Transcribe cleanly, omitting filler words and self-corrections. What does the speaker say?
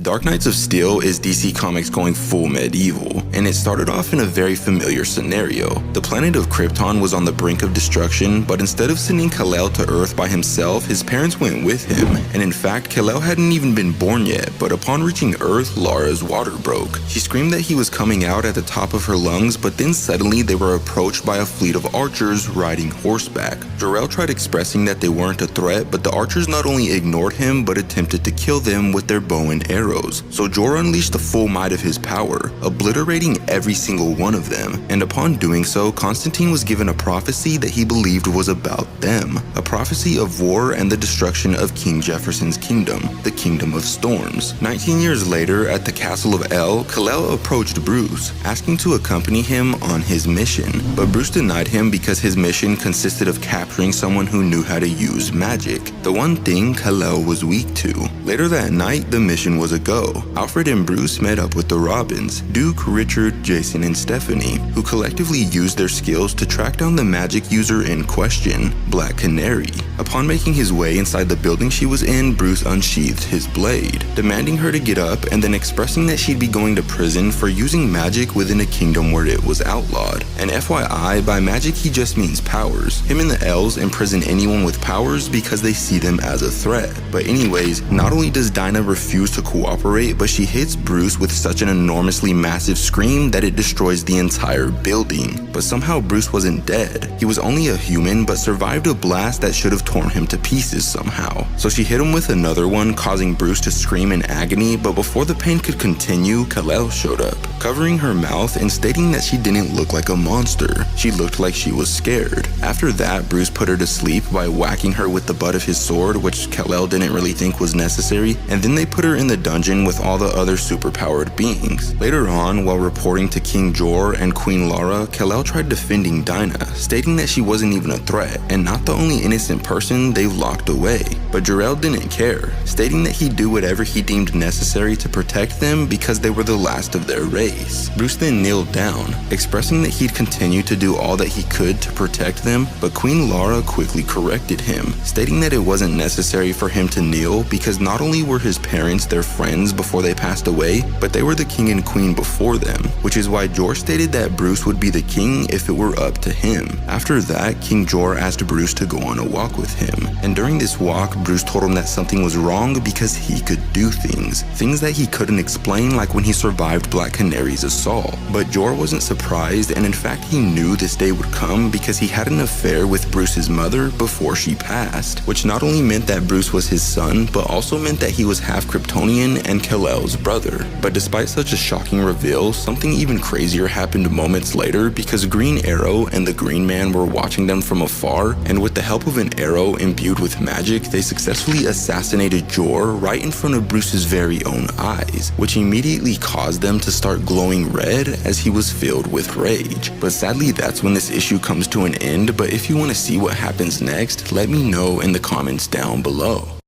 Dark Knights of Steel is DC Comics going full medieval, and it started off in a very familiar scenario. The planet of Krypton was on the brink of destruction, but instead of sending Kal-El to Earth by himself, his parents went with him. And in fact, Kal-El hadn't even been born yet, but upon reaching Earth, Lara's water broke. She screamed that he was coming out at the top of her lungs, but then suddenly they were approached by a fleet of archers riding horseback. Jor-El tried expressing that they weren't a threat, but the archers not only ignored him, but attempted to kill them with their bow and arrows. So Jor unleashed the full might of his power, obliterating every single one of them, and upon doing so, Constantine was given a prophecy that he believed was about them, a prophecy of war and the destruction of King Jefferson's kingdom, the Kingdom of Storms. 19 years later, at the castle of El, Kal-El approached Bruce, asking to accompany him on his mission, but Bruce denied him because his mission consisted of capturing someone who knew how to use magic, the one thing Kal-El was weak to. Later that night, the mission was a go. Alfred and Bruce met up with the Robins, Duke, Richard, Jason, and Stephanie, who collectively used their skills to track down the magic user in question, Black Canary. Upon making his way inside the building she was in, Bruce unsheathed his blade, demanding her to get up and then expressing that she'd be going to prison for using magic within a kingdom where it was outlawed. And FYI, by magic he just means powers. Him and the elves imprison anyone with powers because they see them as a threat. But anyways, not only does Dinah refuse to cooperate, but she hits Bruce with such an enormously massive scream that it destroys the entire building. But somehow Bruce wasn't dead. He was only a human, but survived a blast that should have torn him to pieces somehow. So she hit him with another one, causing Bruce to scream in agony, but before the pain could continue, Kal-El showed up, covering her mouth and stating that she didn't look like a monster. She looked like she was scared. After that, Bruce put her to sleep by whacking her with the butt of his sword, which Kal-El didn't really think was necessary, and then they put her in the dungeon with all the other superpowered beings. Later on, while reporting to King Jor and Queen Lara, Kal-El tried defending Dinah, stating that she wasn't even a threat and not the only innocent person they've locked away. But Jor-El didn't care, stating that he'd do whatever he deemed necessary to protect them because they were the last of their race. Bruce then kneeled down, expressing that he'd continue to do all that he could to protect them, but Queen Lara quickly corrected him, stating that it wasn't necessary for him to kneel because not only were his parents their friends before they passed away, but they were the king and queen before them, which is why Jor stated that Bruce would be the king if it were up to him. After that, King Jor asked Bruce to go on a walk with him, and during this walk, Bruce told him that something was wrong because he could do things that he couldn't explain, like when he survived Black Canary's assault. But Jor wasn't surprised, and in fact he knew this day would come because he had an affair with Bruce's mother before she passed, which not only meant that Bruce was his son, but also meant that he was half Kryptonian and Kal-El's brother. But despite such a shocking reveal, something even crazier happened moments later because Green Arrow and the Green Man were watching them from afar, and with the help of an arrow imbued with magic, they successfully assassinated Jor right in front of Bruce's very own eyes, which immediately caused them to start glowing red as he was filled with rage. But sadly, that's when this issue comes to an end, but if you want to see what happens next, let me know in the comments down below.